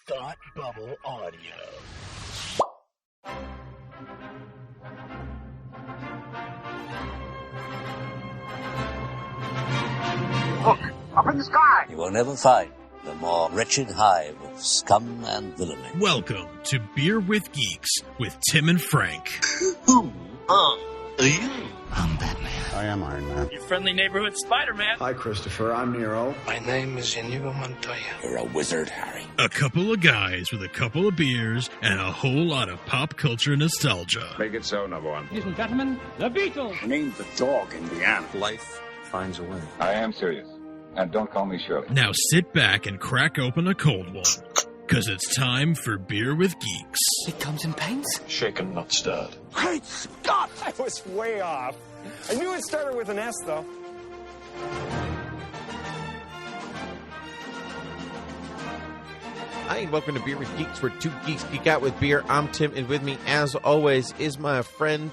Thought Bubble Audio. Look, up in the sky. You will never find the more wretched hive of scum and villainy. Welcome to Beer with Geeks with Tim and Frank. Who are you? I'm Batman. I am Iron Man. Your friendly neighborhood Spider-Man. Hi, Christopher. I'm Nero. My name is Inigo Montoya. You're a wizard, Harry. A couple of guys with a couple of beers and a whole lot of pop culture nostalgia. Make it so, number one. Ladies and gentlemen, the Beatles. Named the dog Indiana. Life finds a way. I am serious. And don't call me Shirley. Now sit back and crack open a cold one, because it's time for Beer with Geeks. It comes in paints. Shaken, not stirred. Great Scott! I was way off. I knew it started with an S, though. Hi, and welcome to Beer with Geeks, where two geeks geek out with beer. I'm Tim, and with me, as always, is my friend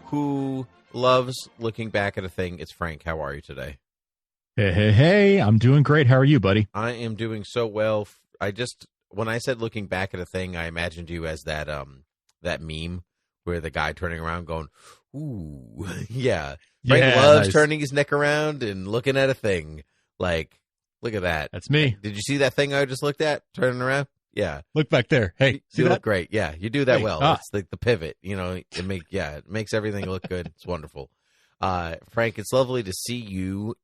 who loves looking back at a thing. It's Frank. How are you today? Hey, I'm doing great. How are you, buddy? I am doing so well. When I said looking back at a thing, I imagined you as that meme where the guy turning around going, ooh, yeah. Frank loves turning his neck around and looking at a thing. Like, look at that. That's me. Did you see that thing I just looked at, turning around? Yeah. Look back there. Hey, see you that? Look great. Yeah, you do that Hey, well. It's like the pivot, it makes everything look good. It's wonderful. Frank, it's lovely to see you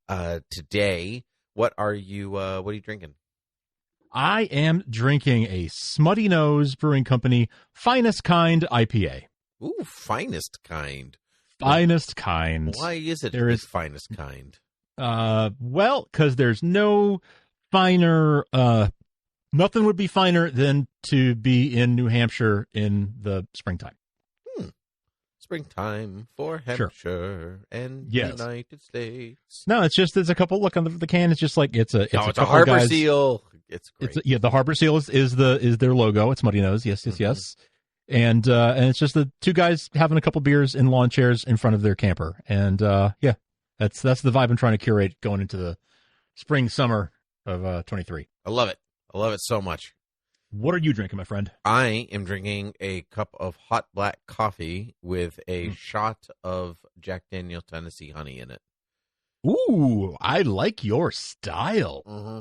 today. What are you drinking? I am drinking a Smuttynose Brewing Company Finest Kind IPA. Ooh, finest kind. Finest kind. Why is it there is finest kind? Well, because there's no finer. Nothing would be finer than to be in New Hampshire in the springtime. Springtime for Hampshire and United States. No, it's a couple. Look on the can. It's just like it's a harbor seal. It's great. The harbor seal is their logo. It's Smuttynose. Yes. And it's just the two guys having a couple beers in lawn chairs in front of their camper. And that's the vibe I'm trying to curate going into the spring summer of 23. I love it. I love it so much. What are you drinking, my friend? I am drinking a cup of hot black coffee with a shot of Jack Daniel's Tennessee honey in it. Ooh, I like your style. Mm-hmm.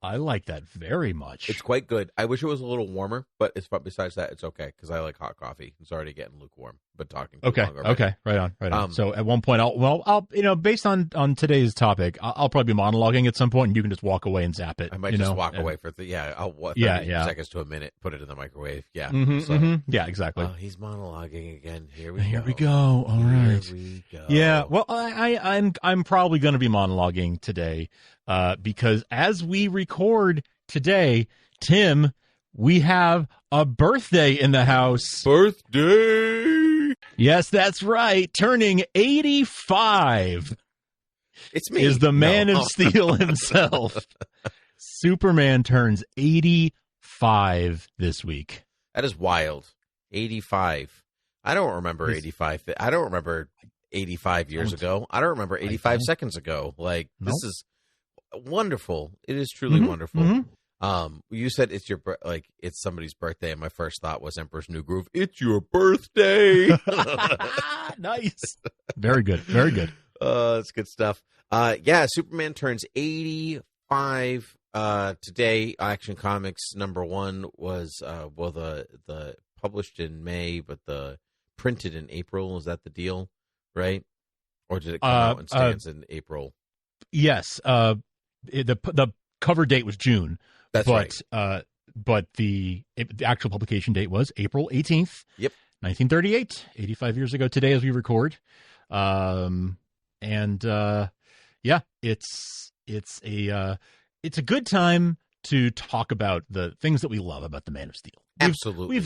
I like that very much. It's quite good. I wish it was a little warmer, but besides that, it's okay because I like hot coffee. It's already getting lukewarm. But talking too long already. Okay, right on. So at one point, I'll based on today's topic, I'll probably be monologuing at some point, and you can just walk away and zap it. I might just walk away for 30 seconds to a minute, put it in the microwave. Yeah, yeah, exactly. He's monologuing again. Here we go. All right. Here we go. Yeah. Well, I'm probably going to be monologuing today, because as we record today, Tim, we have a birthday in the house. Birthday. Yes, that's right. Turning 85. It's me. Is the Man of Steel himself. Superman turns 85 this week. That is wild. 85. I don't remember 85. I don't remember 85 years ago. I don't remember 85 seconds ago. Like, this is wonderful. It is truly wonderful. Mm-hmm. You said it's it's somebody's birthday, and my first thought was Emperor's New Groove. It's your birthday. Nice. Very good. Very good. That's good stuff. Superman turns 85 today. Action Comics #1 was the published in May, but the printed in April. Is that the deal, right? Or did it come out and stands in April? Yes. The cover date was June. That's right. But the actual publication date was April 18th. Yep. 1938, 85 years ago today as we record. It's a good time to talk about the things that we love about the Man of Steel. Absolutely.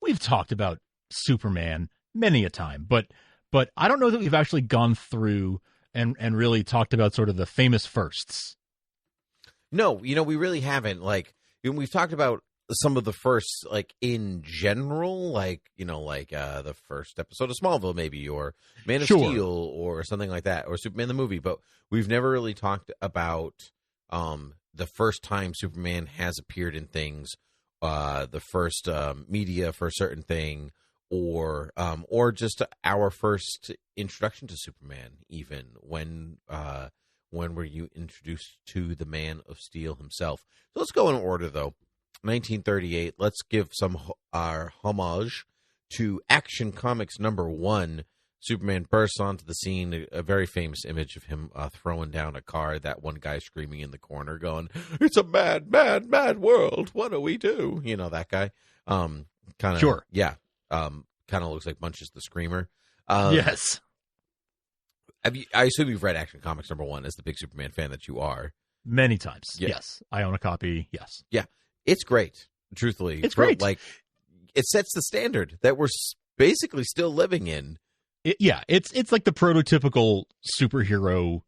We've talked about Superman many a time, but I don't know that we've actually gone through and really talked about sort of the famous firsts. No, we really haven't. Like, we've talked about some of the firsts, like, in general, the first episode of Smallville, maybe, or Man of Steel, or something like that, or Superman the movie. But we've never really talked about the first time Superman has appeared in things, the first media for a certain thing, or just our first introduction to Superman. Even when were you introduced to the Man of Steel himself? So let's go in order, though. 1938. Let's give our homage to Action Comics #1. Superman bursts onto the scene, a very famous image of him throwing down a car, that one guy screaming in the corner going, "It's a mad, mad, mad world. What do we do?" You know, that guy. Kind of. Sure. Yeah. Kind of looks like Bunches the Screamer. Yes. I assume you've read Action Comics #1 as the big Superman fan that you are. Many times. Yeah. Yes. I own a copy. Yes. Yeah. It's great. Truthfully. It's great. Like, it sets the standard that we're basically still living in. It's like the prototypical superhero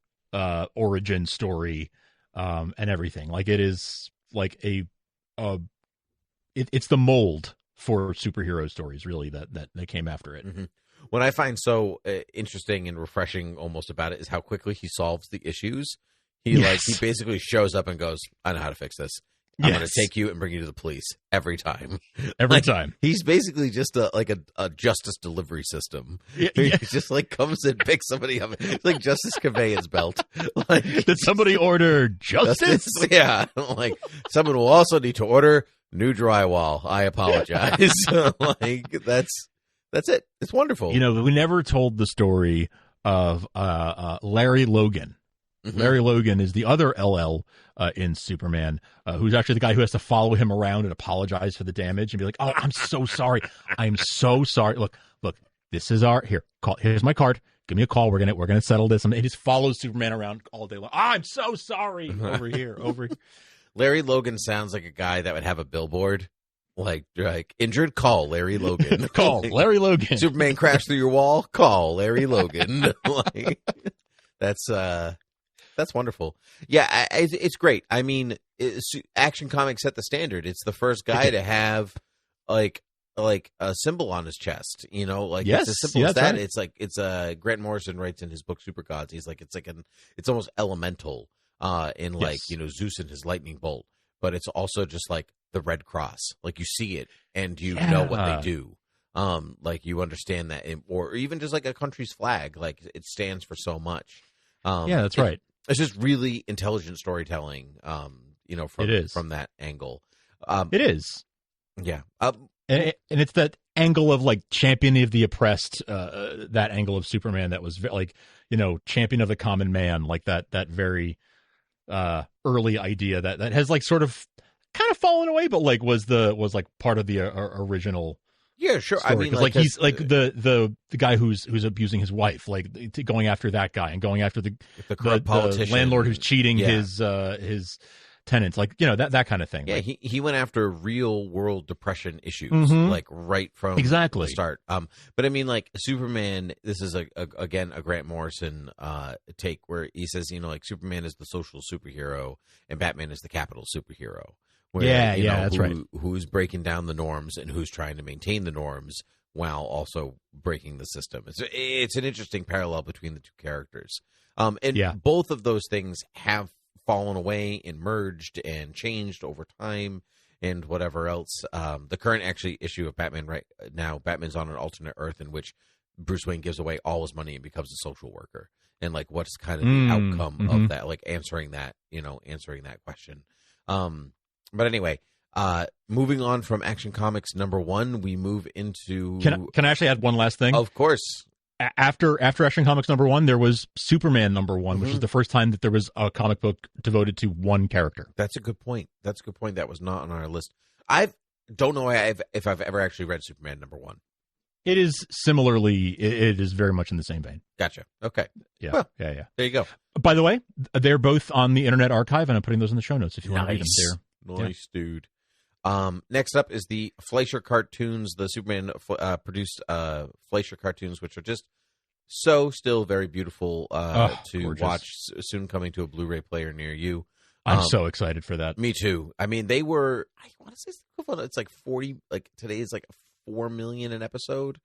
origin story and everything. Like, it is like it's the mold for superhero stories, really, that came after it. Mm-hmm. What I find so interesting and refreshing almost about it is how quickly he solves the issues. He basically shows up and goes, "I know how to fix this. I'm going to take you and bring you to the police every time." Every time. He's basically just a justice delivery system. Yeah. He just comes and picks somebody up. It's like Justice Conveyance Belt. Did somebody order justice? Yeah. Someone will also need to order new drywall. I apologize. That's it. It's wonderful. You know, we never told the story of Larry Logan. Mm-hmm. Larry Logan is the other LL in Superman, who's actually the guy who has to follow him around and apologize for the damage and be like, "Oh, I'm so sorry. I'm so sorry. Look, this is here's my card. Give me a call. We're gonna settle this." And he just follows Superman around all day long. "Oh, I'm so sorry." Over here. Larry Logan sounds like a guy that would have a billboard. Like injured, call Larry Logan. Call Larry Logan. Superman crashed through your wall. Call Larry Logan. That's wonderful. Yeah, it's great. I mean, Action Comics set the standard. It's the first guy to have like a symbol on his chest. You know, yes, it's as simple as that. Right. It's Grant Morrison writes in his book Super Gods. He's like it's almost elemental in Zeus and his lightning bolt, but it's also just like the Red Cross. Like, you see it and you know what they do. You understand that, or even just like a country's flag. Like, it stands for so much. That's right. It's just really intelligent storytelling. From that angle. It is. Yeah. And it's that angle of like champion of the oppressed. That angle of Superman that was champion of the common man. Like that very early idea that has like sort of kind of fallen away, but like was part of the original. Yeah, sure. Story. I mean, like he's like the guy who's abusing his wife, like going after that guy and going after the corrupt politician, the landlord who's cheating his tenants, like, that kind of thing. Yeah, like, he went after real world depression issues, mm-hmm. like right from the start. But I mean, like, Superman, this is again a Grant Morrison take where he says, like, Superman is the social superhero and Batman is the capital superhero. Where, that's right. Who's breaking down the norms and who's trying to maintain the norms while also breaking the system. It's an interesting parallel between the two characters. Both of those things have fallen away and merged and changed over time and whatever else. The current issue of Batman right now, Batman's on an alternate Earth in which Bruce Wayne gives away all his money and becomes a social worker. And like, what's kind of the outcome of that? Like answering that question. But anyway, moving on from Action Comics #1, we move into. Can I actually add one last thing? Of course. After Action Comics #1, there was Superman #1, mm-hmm. which is the first time that there was a comic book devoted to one character. That's a good point. That was not on our list. I don't know if I've ever actually read Superman #1. It is similarly. It is very much in the same vein. Gotcha. Okay. Yeah. Well, yeah. There you go. By the way, they're both on the Internet Archive, and I'm putting those in the show notes if you want to read them there. Nice, dude. Next up is the Fleischer cartoons, the Superman produced Fleischer cartoons, which are just still very beautiful to gorgeous. Watch. Soon coming to a Blu-ray player near you. I'm so excited for that. Me too. I mean, they were. I want to say it's like 40. Like today is like 4 million an episode.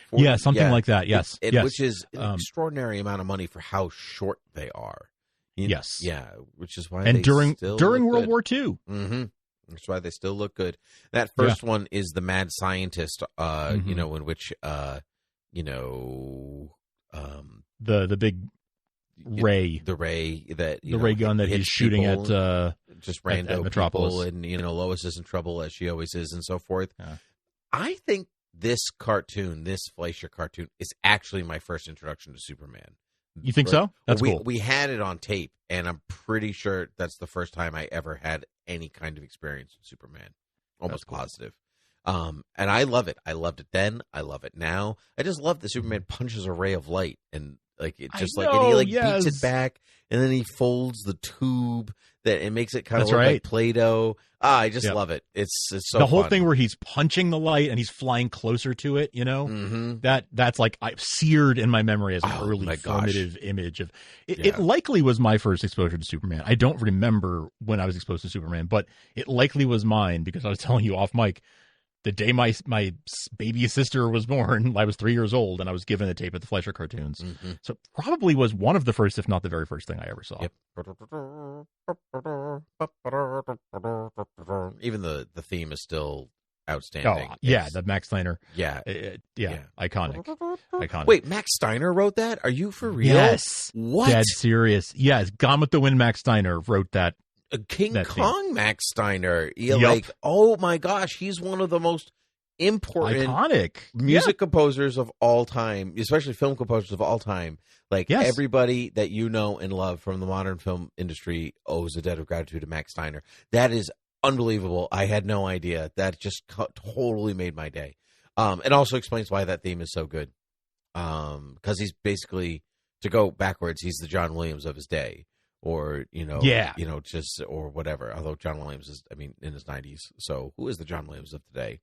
40, something like that. Yes, yes. Which is an extraordinary amount of money for how short they are. Yes. Yeah, which is why during World War II. Mm-hmm. That's why they still look good. That first one is the Mad Scientist, you know, in which, you know, the big ray, the ray that the ray gun that he's shooting at just random at Metropolis, people, and you know, Lois is in trouble as she always is, and so forth. Yeah. I think this cartoon, this Fleischer cartoon, is actually my first introduction to Superman. You think so? That's cool. We had it on tape, and I'm pretty sure that's the first time I ever had any kind of experience with Superman. Almost positive. And I love it. I loved it then. I love it now. I just love that Superman punches a ray of light, and like it just and he like beats it back, and then he folds the tube that it makes it kind of look like Play-Doh. I just love it. It's so the whole fun. thing where he's punching the light and he's flying closer to it. You know, that's like seared in my memory as an early formative image of it. It likely was my first exposure to Superman. I don't remember when I was exposed to Superman, but it likely was mine because I was telling you off mic. The day my baby sister was born, I was 3 years old, and I was given a tape of the Fleischer cartoons. So it probably was one of the first, if not the very first thing I ever saw. Yep. Even the theme is still outstanding. Oh, yeah, the Max Steiner. Yeah. Iconic. Wait, Max Steiner wrote that? Are you for real? Yes. What? Dead serious. Yes, Gone with the Wind Max Steiner wrote that. King Kong theme. Max Steiner. Like, oh my gosh, he's one of the most important iconic music composers of all time, especially film composers of all time. Like everybody that you know and love from the modern film industry owes a debt of gratitude to Max Steiner. That is unbelievable. I had no idea. That just totally made my day. It also explains why that theme is so good. Because he's basically, to go backwards, he's the John Williams of his day. Or, just, or whatever. Although John Williams is, in his 90s. So who is the John Williams of today?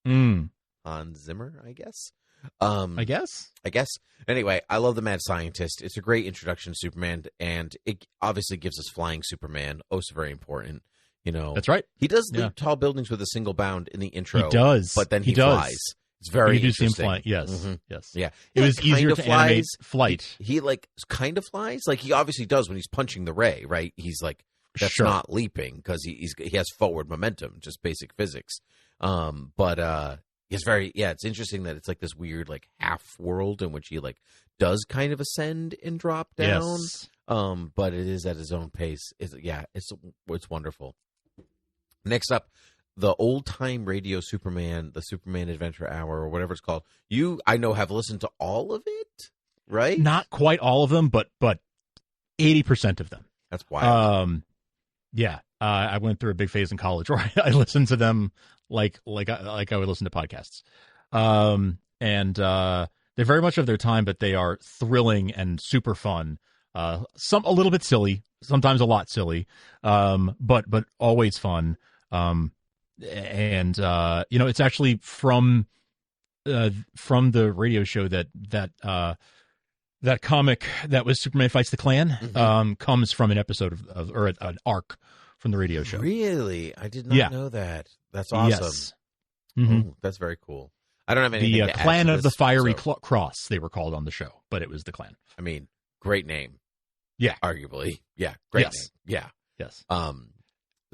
Hans Zimmer, I guess. I guess. Anyway, I love the Mad Scientist. It's a great introduction to Superman, and it obviously gives us flying Superman. Oh, so very important. That's right. He does leap tall buildings with a single bound in the intro. He does. But then he flies. It's very interesting. Flying. Yes, yes. Yeah. It was easier to animate flight. He like kind of flies. Like he obviously does when he's punching the ray, right? He's like, that's not leaping because he has forward momentum, just basic physics. But it's it's interesting that it's like this weird like half world in which he like does kind of ascend and drop down. Yes. But it is at his own pace. It's wonderful. Next up, the old-time radio Superman, the Superman Adventure Hour, or whatever it's called. You, I know, have listened to all of it, right? Not quite all of them, but 80% of them. That's wild. I went through a big phase in college where I listened to them like I would listen to podcasts. They're very much of their time, but they are thrilling and super fun. Some a little bit silly, sometimes a lot silly, but always fun. It's actually from the radio show that comic that was Superman Fights the Klan, comes from an episode or an arc from the radio show. Really? I did not know that. That's awesome. Yes. Oh, that's very cool. I don't have anything the to add Clan to of this, the Fiery Cross, they were called on the show, but it was the Clan. Great name. Yeah. Arguably. Yeah. Great name. Yeah. Yes.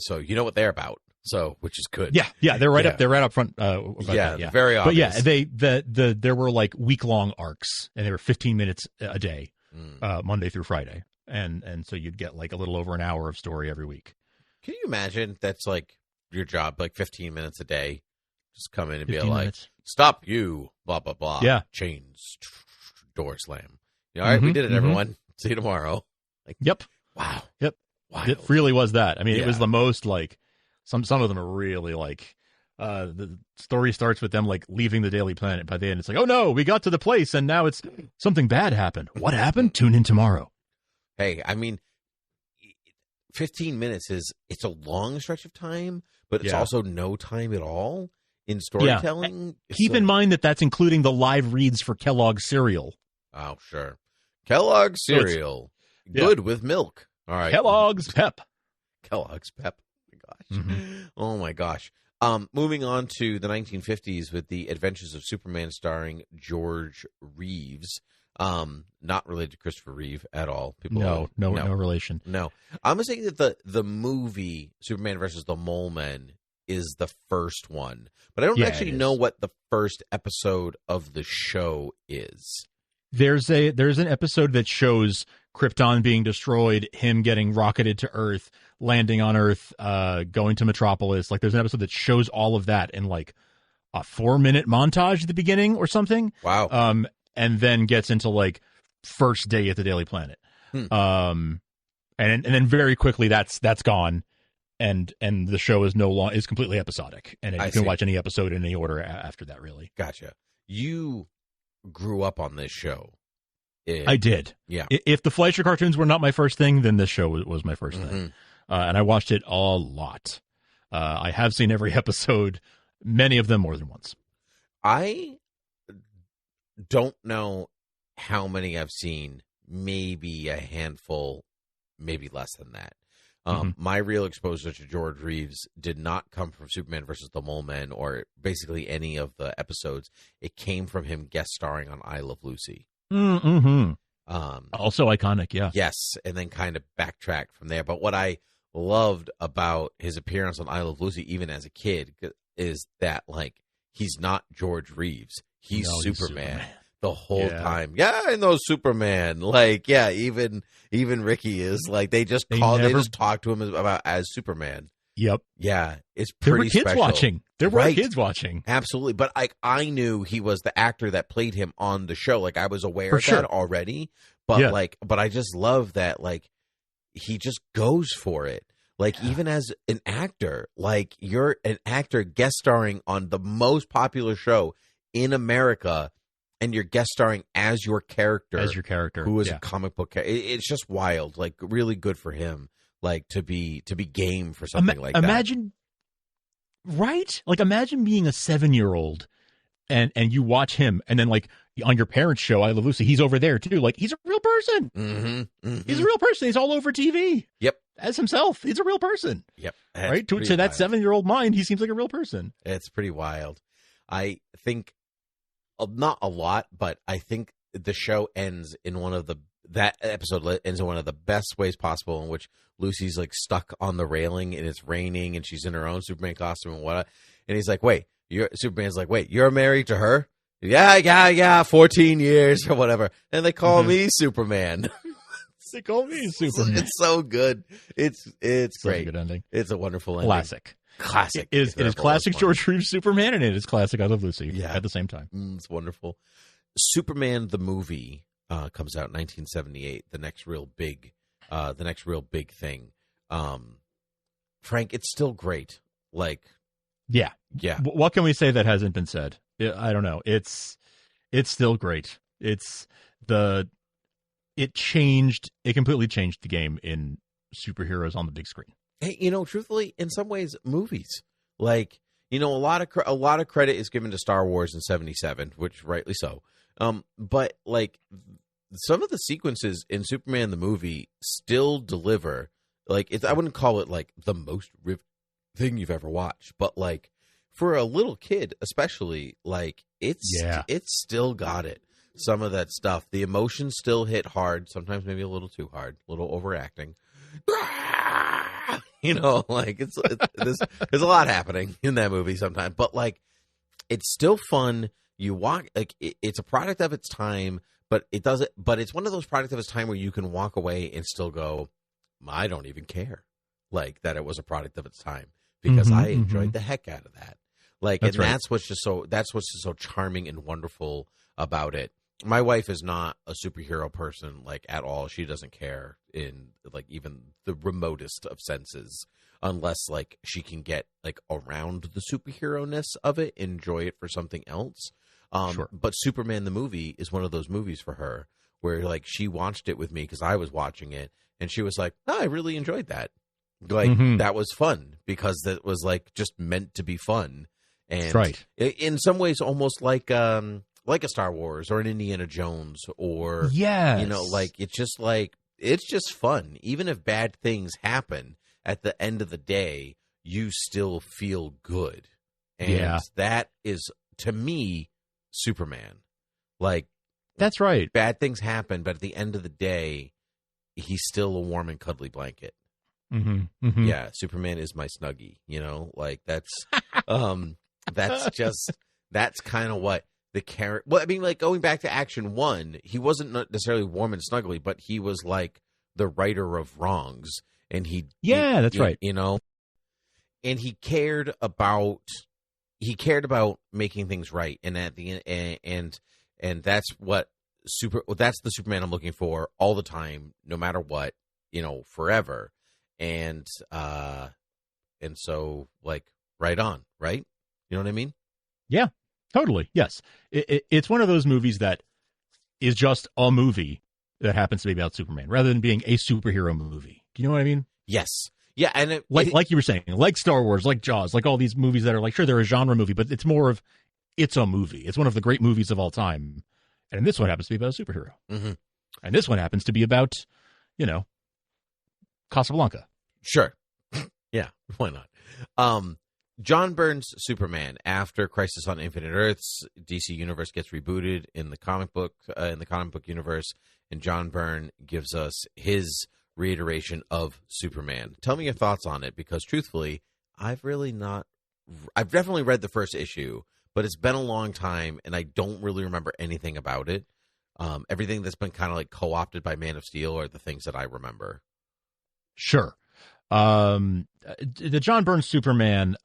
So you know what they're about. So, which is good. Yeah, they're right up. They're right up front. Very obvious. But there were like week-long arcs, and they were 15 minutes a day, Monday through Friday, and so you'd get like a little over an hour of story every week. Can you imagine that's like your job, like 15 minutes a day? Just come in and be like, minutes. "Stop you!" Blah blah blah. Yeah. Chains, door slam. All right, we did it, everyone. See you tomorrow. Like, yep. Wow. Yep. Wild. It really was that. It was the most like. Some of them are really like the story starts with them like leaving the Daily Planet. By the end, it's like, oh no, we got to the place and now it's something bad happened. What happened? Tune in tomorrow. Hey, 15 minutes it's a long stretch of time, but it's also no time at all in storytelling. Yeah. Keep in mind that that's including the live reads for Kellogg's cereal. Oh, sure. Kellogg's cereal. Good with milk. All right. Kellogg's Pep. Kellogg's Pep. Oh my gosh. Moving on to the 1950s with the Adventures of Superman starring George Reeves. Not related to Christopher Reeve at all. People No relation. No. I'm going to say that the movie Superman versus the Mole Men is the first one, but I don't actually know what the first episode of the show is. There's an episode that shows Krypton being destroyed, him getting rocketed to Earth, landing on Earth, going to Metropolis. Like, there's an episode that shows all of that in like a 4-minute montage at the beginning or something. Wow. And then gets into like first day at the Daily Planet. And then very quickly that's gone. And the show is completely episodic, and you can watch any episode in any order after that. Really, gotcha. You grew up on this show. I did. Yeah. If the Fleischer cartoons were not my first thing, then this show was my first thing, and I watched it a lot. I have seen every episode, many of them more than once. I don't know how many I've seen. Maybe a handful, maybe less than that. My real exposure to George Reeves did not come from Superman versus the Mole Men or basically any of the episodes. It came from him guest starring on I Love Lucy. Also iconic, yeah. Yes, and then kind of backtracked from there. But what I loved about his appearance on I Love Lucy, even as a kid, is that, like, he's not George Reeves. He's Superman. The whole time. Yeah, I know Superman. Like, yeah, even Ricky is like, they just talk to him about as Superman. Yep. Yeah, it's there pretty were kids special. watching. There were kids watching. Absolutely. But I knew he was the actor that played him on the show. Like, I was aware of that already. But but I just love that, like, he just goes for it. Like, even as an actor, like, you're an actor guest starring on the most popular show in America, and you're guest starring as your character. Who is a comic book character. It's just wild. Like, really good for him. Like, to be game for something like that. Imagine, right? Like, imagine being a 7-year-old and you watch him, and then, like, on your parents' show, I Love Lucy, he's over there, too. Like, he's a real person. He's a real person. He's all over TV. Yep. As himself. He's a real person. Yep. Right? To that 7-year-old mind, he seems like a real person. It's pretty wild. I think... not a lot, but I think the show ends in that episode ends in one of the best ways possible, in which Lucy's like stuck on the railing and it's raining and she's in her own Superman costume and what. And he's like, Superman's like, wait, you're married to her? Yeah, 14 years or whatever. And they call me Superman. They call me Superman. It's so good. It's great. A good ending. It's a wonderful ending. Classic. It is classic George Reeves Superman, and it is classic I Love Lucy at the same time. It's wonderful. Superman the movie comes out in 1978. The next real big thing. Frank, it's still great. Like, yeah. What can we say that hasn't been said? I don't know. It's still great. It completely changed the game in superheroes on the big screen. Hey, truthfully, in some ways, movies, like, a lot of credit is given to Star Wars in '77, which rightly so. But like, some of the sequences in Superman the movie still deliver. Like, I wouldn't call it like the most thing you've ever watched, but like for a little kid, especially, like it's still got it. Some of that stuff, the emotions still hit hard. Sometimes maybe a little too hard, a little overacting. Like there's a lot happening in that movie sometimes, but like it's still fun. You walk, like it's a product of its time, but it's one of those products of its time where you can walk away and still go, I don't even care, like that it was a product of its time, because I enjoyed the heck out of that. Like, that's what's just so charming and wonderful about it. My wife is not a superhero person, like, at all. She doesn't care in, like, even the remotest of senses, unless, like, she can get, like, around the superhero-ness of it, enjoy it for something else. But Superman the movie is one of those movies for her where, like, she watched it with me because I was watching it, and she was like, I really enjoyed that. Like, that was fun because that was, like, just meant to be fun. And in some ways, almost like a Star Wars or an Indiana Jones or, like, it's just fun. Even if bad things happen, at the end of the day, you still feel good. And that is, to me, Superman. Like, That's right. Bad things happen, but at the end of the day, he's still a warm and cuddly blanket. Mm-hmm. Mm-hmm. Yeah, Superman is my Snuggie. Like that's that's kind of what the character. Well, I mean, like going back to Action 1, he wasn't necessarily warm and snuggly, but he was like the righter of wrongs, and that's right. And he cared about making things right, and at the end, and that's that's the Superman I'm looking for all the time, no matter what, forever. And so like right on, right? You know what I mean? Yeah, totally. Yes. It's one of those movies that is just a movie that happens to be about Superman rather than being a superhero movie. Do you know what I mean? Yes. Yeah. And like you were saying, like Star Wars, like Jaws, like all these movies that are like, sure, they're a genre movie, but it's more of, it's a movie. It's one of the great movies of all time. And this one happens to be about a superhero. Mm-hmm. And this one happens to be about, Casablanca. Sure. Yeah. Why not? John Byrne's Superman, after Crisis on Infinite Earths, DC Universe gets rebooted in the comic book universe, and John Byrne gives us his reiteration of Superman. Tell me your thoughts on it, because truthfully, I've definitely read the first issue, but it's been a long time, and I don't really remember anything about it. Everything that's been kind of like co-opted by Man of Steel are the things that I remember. Sure. The John Byrne Superman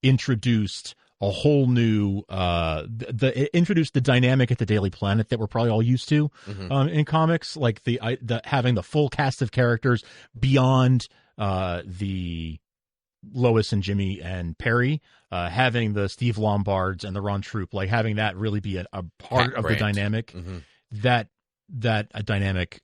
introduced a whole new introduced the dynamic at the Daily Planet that we're probably all used to in comics, like the having the full cast of characters beyond the Lois and Jimmy and Perry, having the Steve Lombards and the Ron Troop, like having that really be a part of the dynamic. Mm-hmm. That dynamic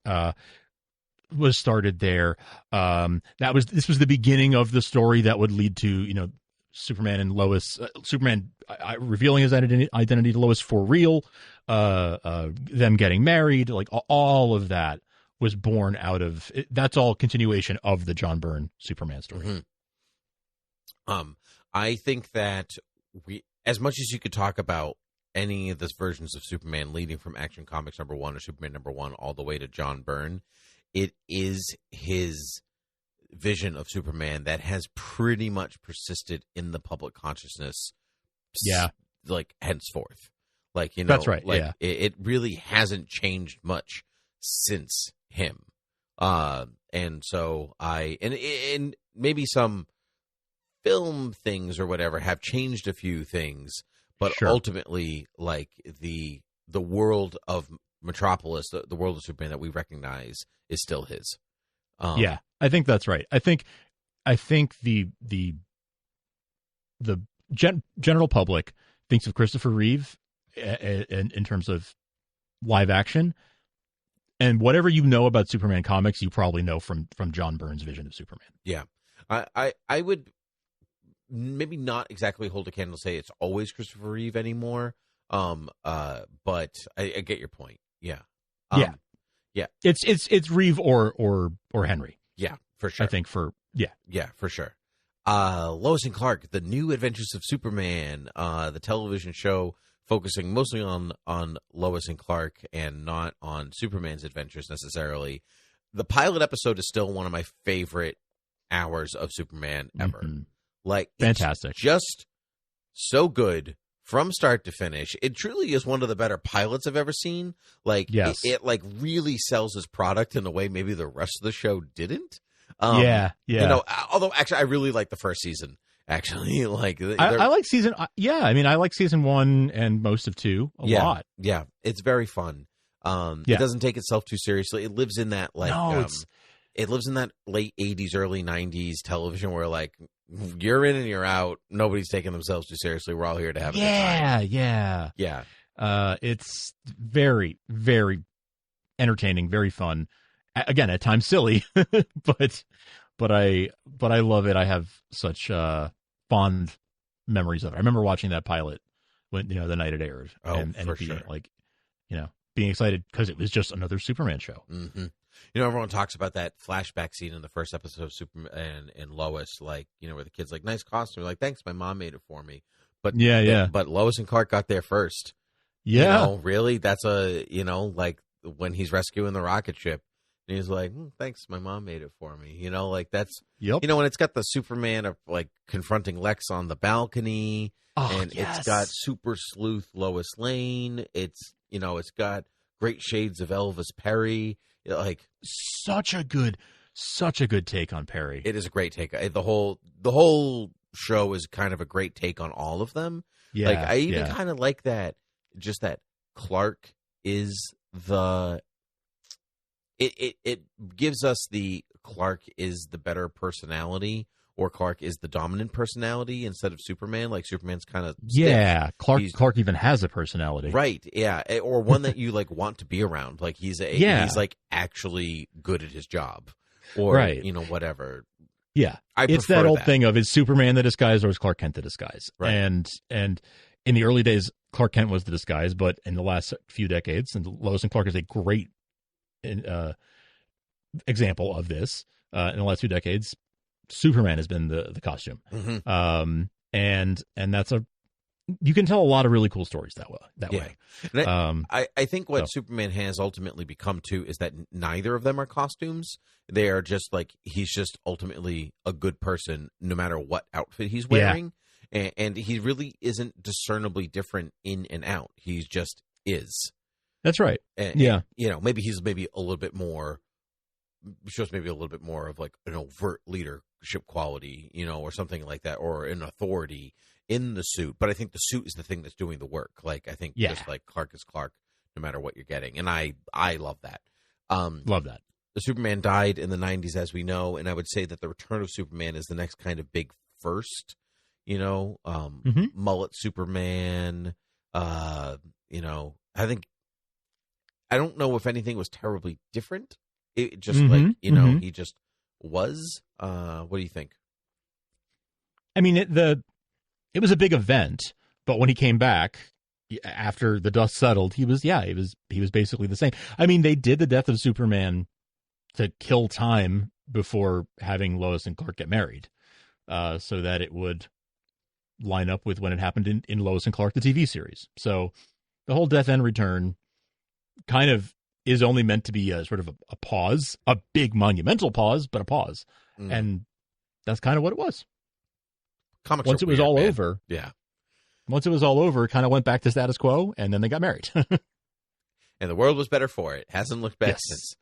was started there. This was the beginning of the story that would lead to Superman and Lois, Superman revealing his identity to Lois for real, them getting married, like all of that was born out of it. That's all continuation of the John Byrne Superman story. Mm-hmm. I think that as much as you could talk about any of these versions of Superman leading from Action Comics #1 or Superman #1 all the way to John Byrne, it is his vision of Superman that has pretty much persisted in the public consciousness. Yeah. Like henceforth. Like, that's right. Like yeah. it really hasn't changed much since him. And so and maybe some film things or whatever have changed a few things, but ultimately, like the world of Metropolis, the world of Superman that we recognize is still his. Yeah, I think that's right. I think the general public thinks of Christopher Reeve in terms of live action, and whatever you know about Superman comics, you probably know from John Byrne's vision of Superman. Yeah, I would maybe not exactly hold a candle to say it's always Christopher Reeve anymore. But I get your point. Yeah. Yeah. It's Reeve or Henry. Yeah, for sure. I think for sure. Lois and Clark, The New Adventures of Superman, the television show focusing mostly on Lois and Clark and not on Superman's adventures necessarily. The pilot episode is still one of my favorite hours of Superman ever. Mm-hmm. Like, fantastic. It's just so good from start to finish. It truly is one of the better pilots I've ever seen. Like, yes. it like really sells his product in a way maybe the rest of the show didn't. Yeah. Although actually I really like the first season. Actually, like I like season. I mean, I like season 1 and most of 2 a lot. Yeah, it's very fun. It doesn't take itself too seriously. It lives in that it lives in that late 80s, early 90s television where like you're in and you're out. Nobody's taking themselves too seriously. We're all here to have a good time. Yeah. It's very, very entertaining, very fun. Again, at times silly, but I love it. I have such fond memories of it. I remember watching that pilot when the night it aired, and for being, sure. Being excited because it was just another Superman show. Mm-hmm. Everyone talks about that flashback scene in the first episode of Superman and Lois, like, where the kid's like, nice costume. Like, thanks, my mom made it for me. But But Lois and Clark got there first. Yeah. Really? That's like when he's rescuing the rocket ship. And he's like, thanks, my mom made it for me. That's, Yep. when it's got the Superman of like confronting Lex on the balcony, and it's got super sleuth Lois Lane. It's, it's got great shades of Elvis Perry. Like such a good take on Perry. It is a great take. The whole show is kind of a great take on all of them. Yeah. Like I even kind of like that, just that Clark is it gives us the Clark is the better personality, or Clark is the dominant personality instead of Superman. Like Superman's kind of stiff. Clark even has a personality, right? Yeah, or one that you like want to be around. Like he's like actually good at his job, or whatever. Yeah, I it's prefer that old thing of is Superman the disguise or is Clark Kent the disguise? Right. And in the early days, Clark Kent was the disguise, but in the last few decades, and Lois and Clark is a great example of this. In the last few decades, Superman has been the costume, and that's you can tell a lot of really cool stories that way. And I think what Superman has ultimately become too is that neither of them are costumes. They are just like he's just ultimately a good person no matter what outfit he's wearing, and he really isn't discernibly different in and out. He just is. That's right. And, maybe he's maybe a little bit more. Shows maybe a little bit more of like an overt leadership quality, or something like that, or an authority in the suit. But I think the suit is the thing that's doing the work. Like I think just like Clark is Clark, no matter what you're getting, and I love that. Love that. The Superman died in the 90s, as we know, and I would say that the Return of Superman is the next kind of big first. Mullet Superman. I think I don't know if anything was terribly different. It just he just was. What do you think? I mean, it was a big event, but when he came back after the dust settled, he was basically the same. I mean, they did the death of Superman to kill time before having Lois and Clark get married, so that it would line up with when it happened in Lois and Clark, the TV series. So the whole death and return kind of is only meant to be a sort of a pause, a big monumental pause, but a pause. And that's kind of what it was. Comics once it was all over. Yeah. Once it was all over, it kind of went back to status quo, and then they got married. And the world was better for it. Hasn't looked bad since.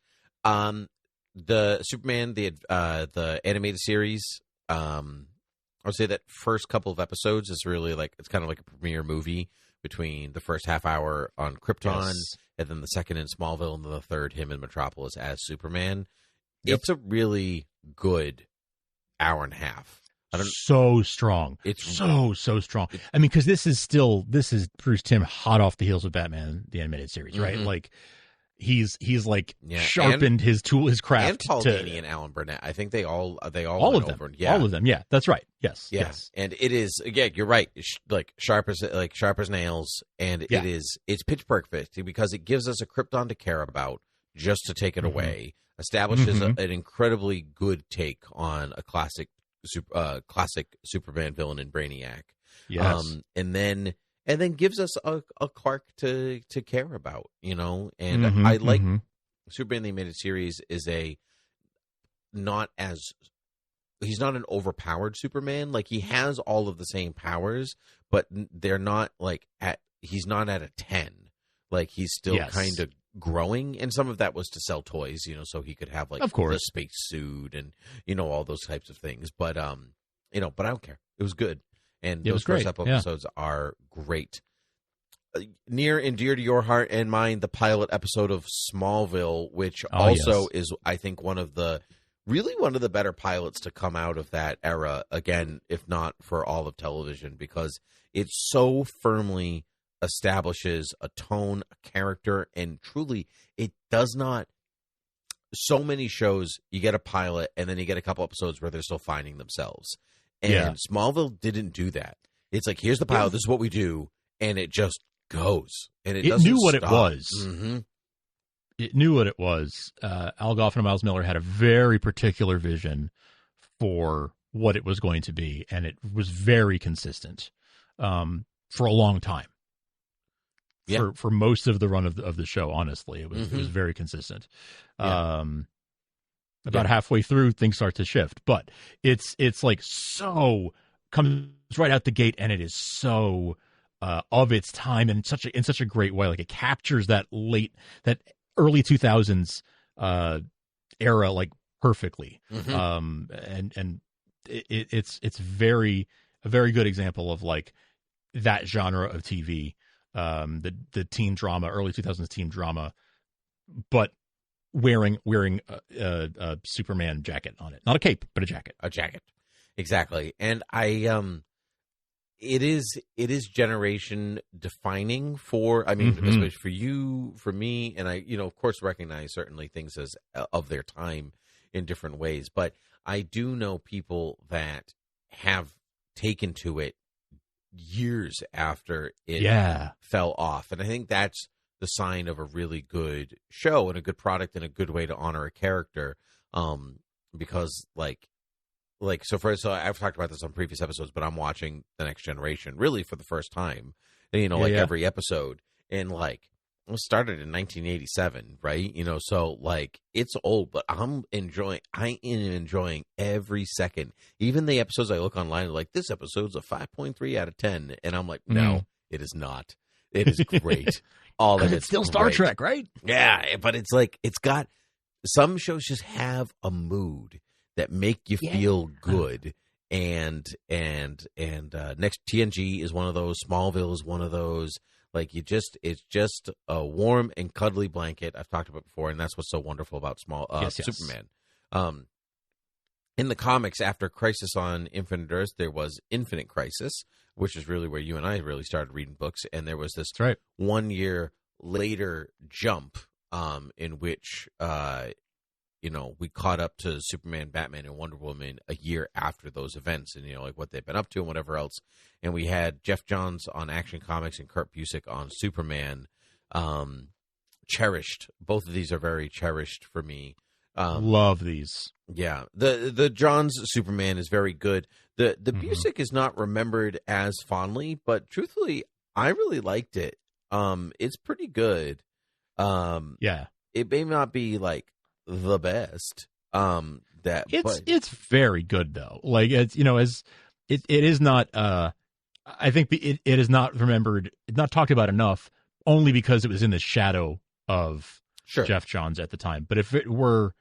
The Superman, the animated series, I would say that first couple of episodes is really like, it's kind of like a premiere movie between the first half hour on Krypton, and then the second in Smallville, and then the third, him in Metropolis as Superman. Yep. It's a really good hour and a half. So strong. It's so strong. I mean, because this is Bruce Timm hot off the heels of Batman, the animated series, right? Like he's like sharpened his craft. And Paul Dini and Alan Burnett. I think they all of them. over. Yeah. All of them. Yeah, that's right. Yes. And it is, again, you're right. Like sharp as nails. And it's pitch perfect because it gives us a Krypton to care about just to take it away. Establishes an incredibly good take on a classic Superman villain in Brainiac. Yes. And then gives us a Clark to care about, and I like Superman the Animated Series is he's not an overpowered Superman. Like he has all of the same powers, but they're not like he's not at a 10. Like he's still kind of growing, and some of that was to sell toys, so he could have like of course the space suit and all those types of things. But but I don't care. It was good, and those first episodes are great. Near and dear to your heart and mine, the pilot episode of Smallville, which is, I think, one of the better pilots to come out of that era. Again, if not for all of television, because it so firmly establishes a tone, a character, and truly it does not. So many shows you get a pilot and then you get a couple episodes where they're still finding themselves, and Smallville didn't do that. It's like, here's the pilot, this is what we do, and it just goes, and it doesn't knew what stop. It was. It knew what it was. Al Gough and Miles Miller had a very particular vision for what it was going to be, and it was very consistent for a long time. for most of the run of the show. Honestly, it was very consistent. Yeah. About halfway through, things start to shift, but it's like so comes right out the gate, and it is so of its time, and in such a great way. Like, it captures that early 2000s era like perfectly. And it's a very good example of like that genre of TV, the teen drama, early 2000s teen drama, but wearing a Superman jacket on it, not a cape, but a jacket. Exactly. And it is generation defining for, I mean, especially for you, for me, and I, of course, recognize certainly things as of their time in different ways, but I do know people that have taken to it years after it fell off. And I think that's the sign of a really good show and a good product and a good way to honor a character. Because so I've talked about this on previous episodes, but I'm watching The Next Generation really for the first time, every episode, and like it started in 1987, right? So like it's old, but I am enjoying every second. Even the episodes I look online, like, this episode's a 5.3 out of 10, and I'm like, no, it is not. It is great. All of it's still Star Trek, right? Yeah, but it's like it's got some shows just have a mood that make you feel good, and next TNG is one of those. Smallville is one of those. Like, it's just a warm and cuddly blanket. I've talked about before, and that's what's so wonderful about Superman. In the comics, after Crisis on Infinite Earth, there was Infinite Crisis, which is really where you and I really started reading books, and there was this 1 year later jump in which we caught up to Superman, Batman, and Wonder Woman a year after those events, and like what they've been up to and whatever else. And we had Jeff Johns on Action Comics and Kurt Busiek on Superman. Cherished. Both of these are very cherished for me. Love these. Yeah, the Johns Superman is very good. The Busiek is not remembered as fondly, but truthfully, I really liked it. It's pretty good. It may not be like the best. It's very good though. Like, it's it is not. I think it is not remembered, not talked about enough, only because it was in the shadow of Jeff Johns at the time. But if it weren't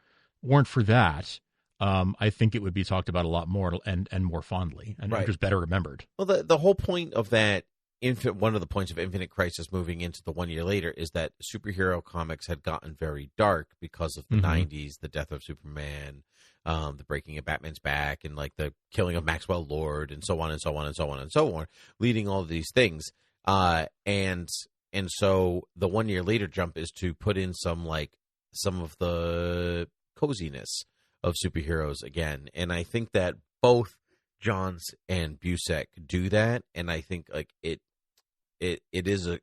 for that, I think it would be talked about a lot more and more fondly, and just better remembered. Well, the whole point of that, one of the points of Infinite Crisis moving into the 1 year later is that superhero comics had gotten very dark because of the 90s, the death of Superman, the breaking of Batman's back, and like the killing of Maxwell Lord, and so on and so on and so on and so on, leading all of these things. And so the 1 year later jump is to put in some of the coziness of superheroes again. And I think that both Johns and Busiek do that, and I think like it is a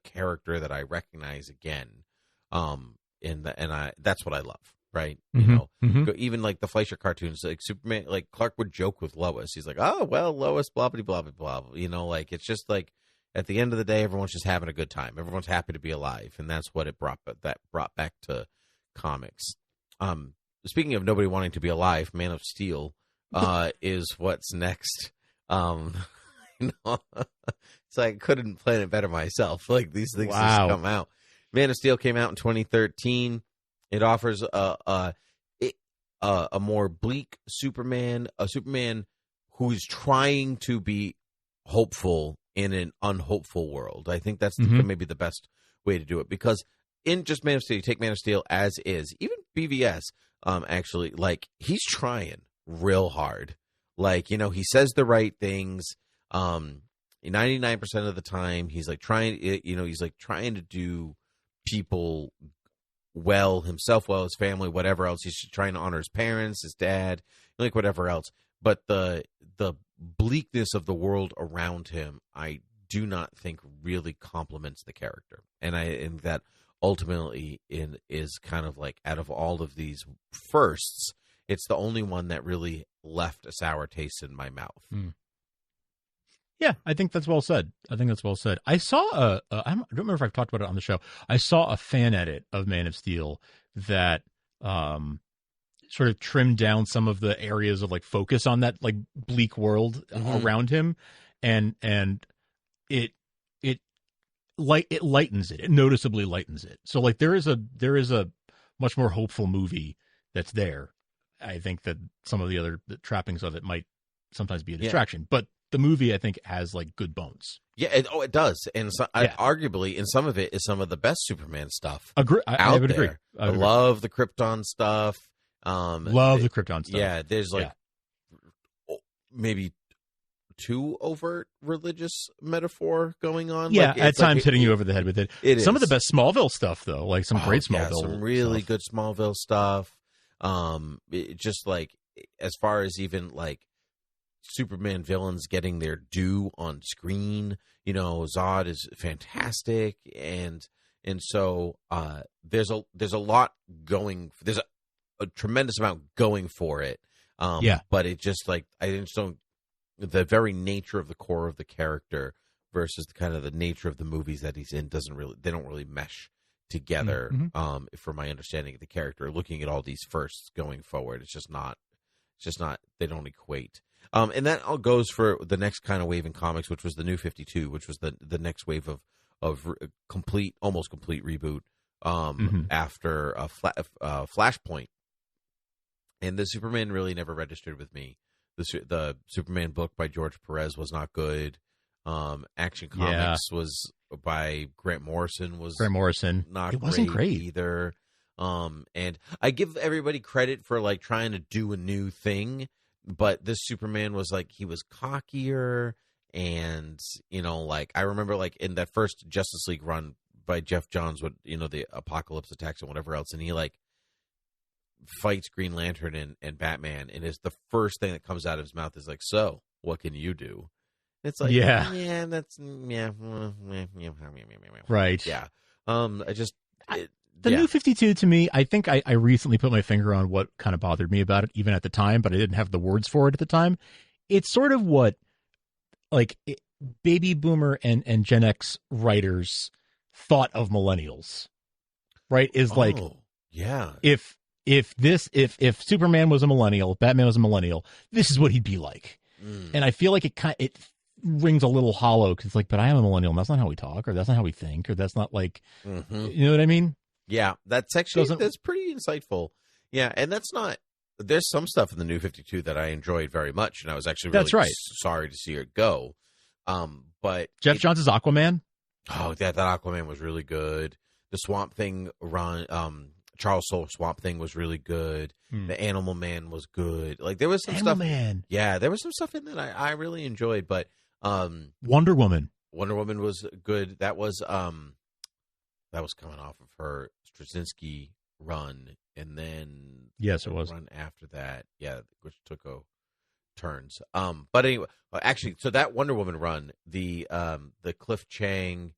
character that I recognize again. That's what I love, right? Even like the Fleischer cartoons, like Superman, like Clark would joke with Lois. He's like, "Oh well, Lois, blah blah blah blah blah." Like it's just like at the end of the day, everyone's just having a good time. Everyone's happy to be alive, and that's what it brought back to comics. Speaking of nobody wanting to be alive, Man of Steel is what's next. So I couldn't plan it better myself. Like, these things just come out. Man of Steel came out in 2013. It offers a more bleak Superman, a Superman who is trying to be hopeful in an unhopeful world. I think that's maybe the best way to do it, because in just Man of Steel, you take Man of Steel as is. Even BVS, actually, like, he's trying real hard. Like, he says the right things. 99% of the time, he's like trying to do people well, himself well, his family, whatever else. He's trying to honor his parents, his dad, like whatever else. But the bleakness of the world around him, I do not think really complements the character. And that ultimately is kind of like, out of all of these firsts, it's the only one that really left a sour taste in my mouth. Yeah, I think that's well said. I saw I don't remember if I've talked about it on the show. I saw a fan edit of Man of Steel that sort of trimmed down some of the areas of like focus on that like bleak world around him, and it lightens it. It noticeably lightens it. So like there is a much more hopeful movie that's there. I think that some of the other trappings of it might sometimes be a distraction, but the movie, I think, has like good bones. Yeah, it does, and so, arguably, in some of it, is some of the best Superman stuff. I would agree. I love the Krypton stuff. Love the Krypton stuff. Yeah, there's like maybe too overt religious metaphor going on. Yeah, like, at times hitting you over the head with it. Some of the best Smallville stuff, though, like some great Smallville, some really stuff. good Smallville stuff. Just like as far as even like Superman villains getting their due on screen, you know, Zod is fantastic, and so there's a lot going. There's a tremendous amount going for it. But it just like I just don't. The very nature of the core of the character versus kind of the nature of the movies that he's in they don't really mesh together. For my understanding of the character, looking at all these firsts going forward, it's just not. They don't equate. And that all goes for the next kind of wave in comics, which was the New 52, which was the next wave of almost complete reboot after Flashpoint. And the Superman really never registered with me. The Superman book by George Perez was not good. Action Comics was by Grant Morrison not it wasn't great either. And I give everybody credit for like trying to do a new thing, but this Superman was like, he was cockier, and you know, like I remember like in that first Justice League run by Jeff Johns, with you know the apocalypse attacks and whatever else, and he like fights Green Lantern and Batman, and the first thing that comes out of his mouth is like, "So, what can you do?" It's like, right, yeah. I just. New 52 to me, I think I recently put my finger on what kind of bothered me about it, even at the time, but I didn't have the words for it at the time. It's sort of what, like, baby boomer and Gen X writers thought of millennials, right? Is like, if Superman was a millennial, Batman was a millennial, this is what he'd be like. And I feel like it rings a little hollow because it's like, but I am a millennial, and that's not how we talk, or that's not how we think, or that's not like, you know what I mean? Yeah, that's actually that's pretty insightful. Yeah, and that's not. There's some stuff in the New 52 that I enjoyed very much, and I was actually really sorry to see it go. But Jeff Johns' Aquaman. Oh, that Aquaman was really good. The Swamp Thing run, Charles Soule Swamp Thing was really good. The Animal Man was good. Like there was some stuff. Yeah, there was some stuff in that I really enjoyed. But Wonder Woman was good. That was coming off of her Straczynski run, and then it was run after that, which took turns. But anyway, actually, so that Wonder Woman run, the Cliff Chiang,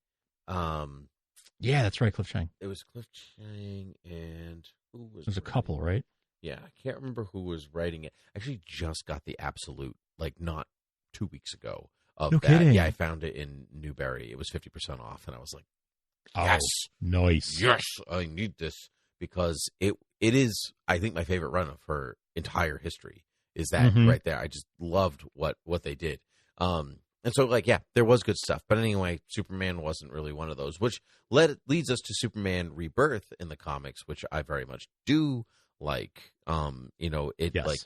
that's right, Cliff Chiang. It was Cliff Chiang, and who was? There's a couple, right? Yeah, I can't remember who was writing it. I actually just got the absolute, like, not 2 weeks ago of no that. Kidding. Yeah, I found it in Newberry. It was 50% off, and I was like, yes, nice. Yes, I need this because it is, I think, my favorite run of her entire history is that right there. I just loved what they did. And so, like, yeah, there was good stuff. But anyway, Superman wasn't really one of those, which leads us to Superman Rebirth in the comics, which I very much do like. Like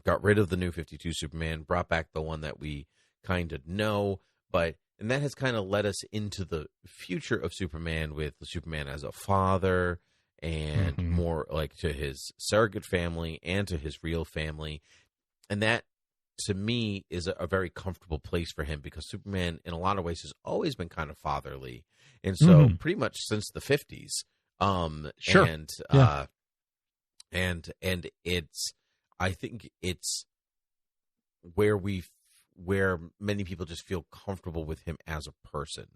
got rid of the New 52 Superman, brought back the one that we kind of know, and that has kind of led us into the future of Superman with the Superman as a father and more like to his surrogate family and to his real family. And that, to me, is a very comfortable place for him because Superman, in a lot of ways, has always been kind of fatherly. And so pretty much since the 50s. And it's, I think it's where many people just feel comfortable with him as a person,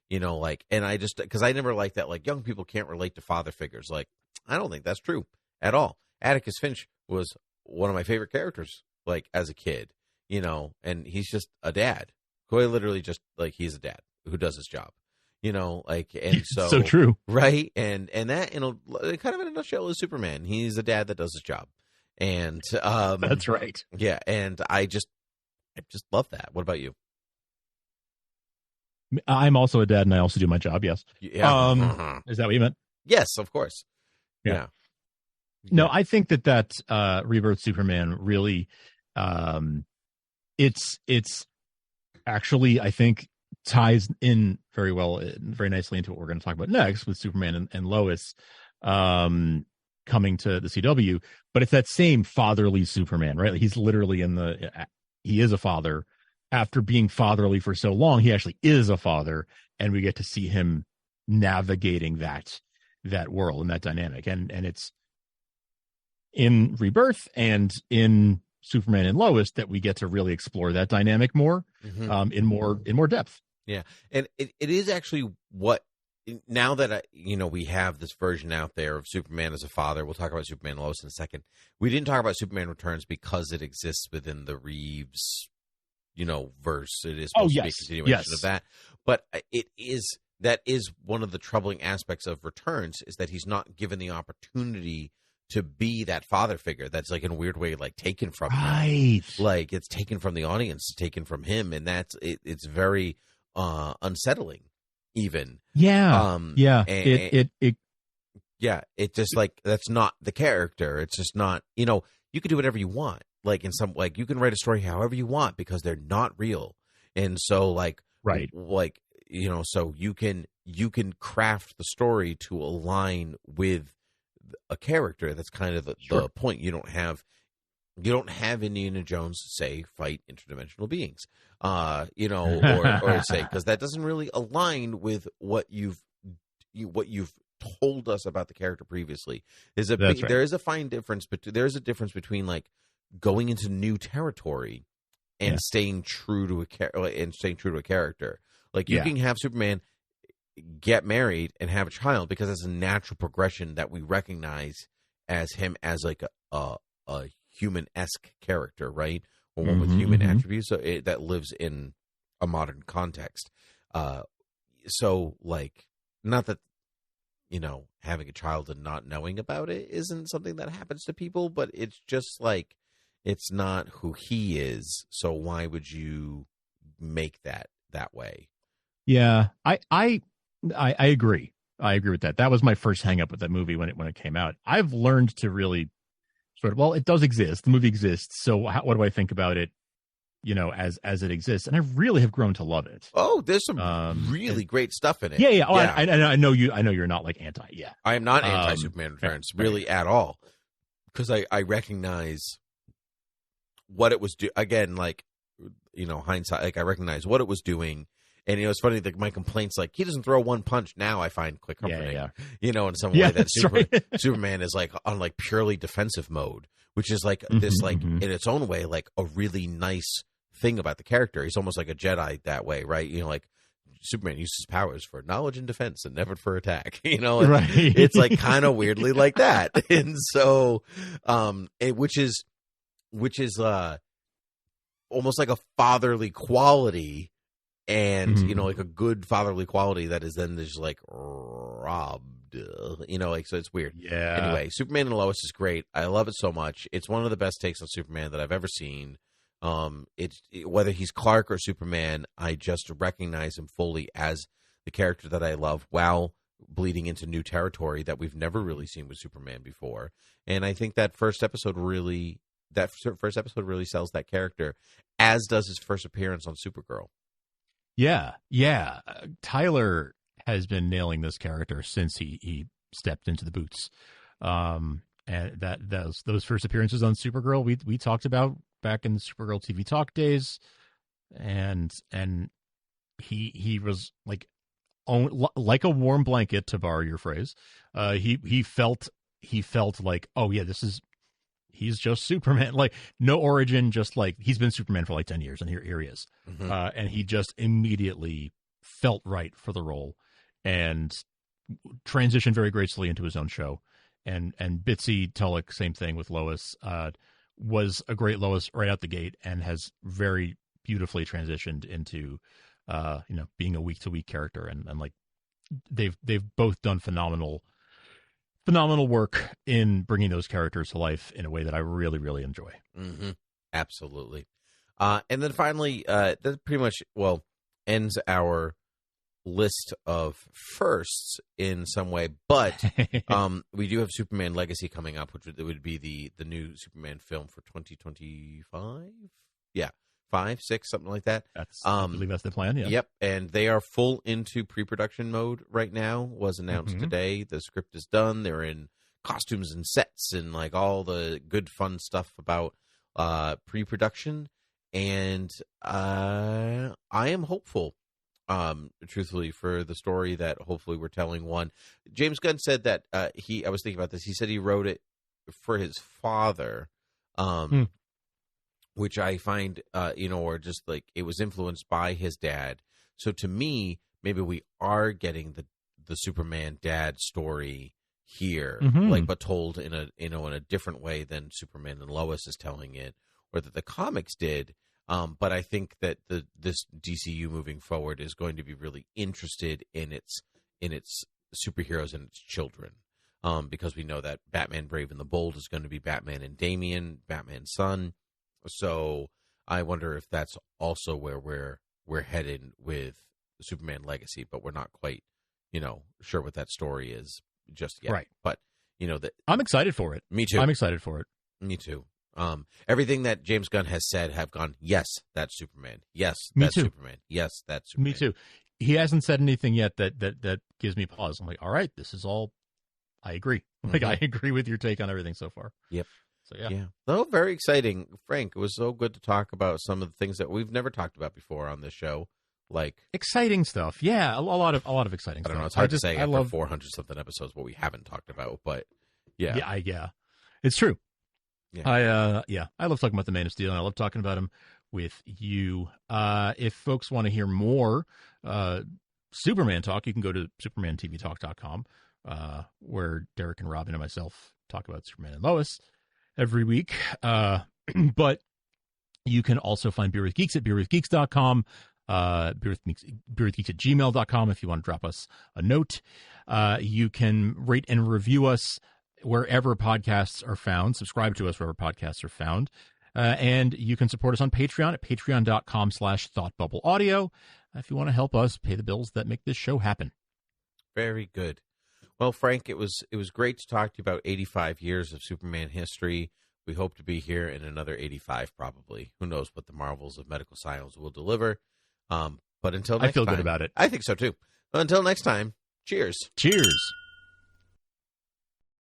you know, like, and I just, because I never liked that, like, young people can't relate to father figures. Like, I don't think that's true at all. Atticus Finch was one of my favorite characters, like, as a kid, you know, and he's just a dad quite literally just like he's a dad who does his job, and so so true, right? And that kind of in a nutshell is Superman. He's a dad that does his job, and that's right. Yeah, and I just love that. What about you? I'm also a dad, and I also do my job. Yes. Yeah. Is that what you meant? Yes, of course. Yeah. No, I think that Rebirth Superman really, it's actually, I think, ties in very nicely into what we're going to talk about next with Superman and Lois coming to the CW. But it's that same fatherly Superman, right? He's literally he is a father. After being fatherly for so long, he actually is a father, and we get to see him navigating that world and that dynamic. And it's in Rebirth and in Superman and Lois that we get to really explore that dynamic more, in more depth. Yeah, and it is actually what, now that we have this version out there of Superman as a father. We'll talk about Superman and Lois in a second. We didn't talk about Superman Returns because it exists within the Reeves verse. It is supposed to be a continuation of that, but that is one of the troubling aspects of Returns, is that he's not given the opportunity to be that father figure that's like in a weird way like taken from him. Like it's taken from the audience, taken from him, and that's it's very unsettling even. It just like, that's not the character. It's just not, you can do whatever you want. Like you can write a story however you want because they're not real. And so so you can craft the story to align with a character. That's kind of the point. You don't have Indiana Jones say fight interdimensional beings, or say, because that doesn't really align with what you've told us about the character previously. There is a fine difference, but there's a difference between like going into new territory and staying true to a character. Like you can have Superman get married and have a child because that's a natural progression that we recognize as him as like a human-esque character, right? Or one with human attributes that lives in a modern context. So like, not that having a child and not knowing about it isn't something that happens to people, but it's just like, it's not who he is. So why would you make that way? Yeah, I agree. I agree with that. That was my first hang up with that movie when it came out. I've learned to really sort of, it does exist. The movie exists. So what do I think about it? As it exists, and I really have grown to love it. Oh, there's some really great stuff in it. Yeah. Oh, yeah. I know you. I know you're not like anti. Yeah, I am not anti Superman Returns really at all, because I recognize what it was again, like hindsight. Like I recognize what it was doing, and it's funny that my complaints like he doesn't throw one punch now. I find quite comforting. In some way that Superman is like on like purely defensive mode, which is like this like in its own way like a really nice thing about the character. He's almost like a Jedi that way, right? Like Superman uses his powers for knowledge and defense and never for attack. Right. It's like kind of weirdly like that. And so which is almost like a fatherly quality, and like a good fatherly quality that is then just like robbed, so it's weird. Anyway, Superman and Lois is great. I love it so much. It's one of the best takes on Superman that I've ever seen. Whether he's Clark or Superman, I just recognize him fully as the character that I love, while bleeding into new territory that we've never really seen with Superman before. And I think that first episode really sells that character, as does his first appearance on Supergirl. Yeah. Tyler has been nailing this character since he stepped into the boots. And those first appearances on Supergirl, we talked about back in the Supergirl TV Talk days, and he was like a warm blanket, to borrow your phrase. He felt like, oh yeah, he's just Superman, like no origin, just like he's been Superman for like 10 years, and here he is. And he just immediately felt right for the role and transitioned very gracefully into his own show. And Bitsy Tulloch, same thing with Lois, was a great Lois right out the gate, and has very beautifully transitioned into being a week-to-week character, and like they've both done phenomenal work in bringing those characters to life in a way that I really, really enjoy. Mm-hmm. Absolutely. And then finally, that pretty much, ends our list of firsts in some way. But we do have Superman Legacy coming up, which would be the new Superman film for 2025. Yeah, 5, 6, something like that. I believe that's the plan. Yeah. Yep. And they are full into pre-production mode right now. Was announced today. The script is done. They're in costumes and sets and like all the good fun stuff about pre-production. And I am hopeful, truthfully, for the story that hopefully we're telling. One, James Gunn said that I was thinking about this. He said he wrote it for his father, which I find, or just like it was influenced by his dad. So to me, maybe we are getting the Superman dad story here, but told in a different way than Superman and Lois is telling it, or that the comics did. But I think that this DCU moving forward is going to be really interested in its superheroes and its children, because we know that Batman Brave and the Bold is going to be Batman and Damian, Batman's son. So I wonder if that's also where we're headed with Superman Legacy, but we're not quite sure what that story is just yet. Right. But I'm excited for it. Me too. I'm excited for it. Me too. Everything that James Gunn has said have gone, yes, that's Superman. Yes, Me that's too. Superman. Yes, that's Superman. Me too. He hasn't said anything yet that gives me pause. I'm like, all right, this is all. I agree. Like I agree with your take on everything so far. Yep. So yeah. Oh, very exciting, Frank. It was so good to talk about some of the things that we've never talked about before on this show, like exciting stuff. Yeah, a lot of exciting stuff. I don't know. It's hard to say after 400 something episodes what we haven't talked about, but yeah, it's true. Yeah. I love talking about the Man of Steel, and I love talking about him with you. If folks want to hear more Superman talk, you can go to supermantvtalk.com, where Derek and Robin and myself talk about Superman and Lois every week. But you can also find Beer with Geeks at beerwithgeeks.com, beerwithgeeks at gmail.com if you want to drop us a note. You can rate and review us wherever podcasts are found. Subscribe to us wherever podcasts are found. And you can support us on Patreon at patreon.com/thoughtbubbleaudio if you want to help us pay the bills that make this show happen. Very good. Well, Frank, it was great to talk to you about 85 years of Superman history. We hope to be here in another 85, probably. Who knows what the marvels of medical science will deliver. But until next time. I feel good about it. I think so, too. Until next time, cheers. Cheers.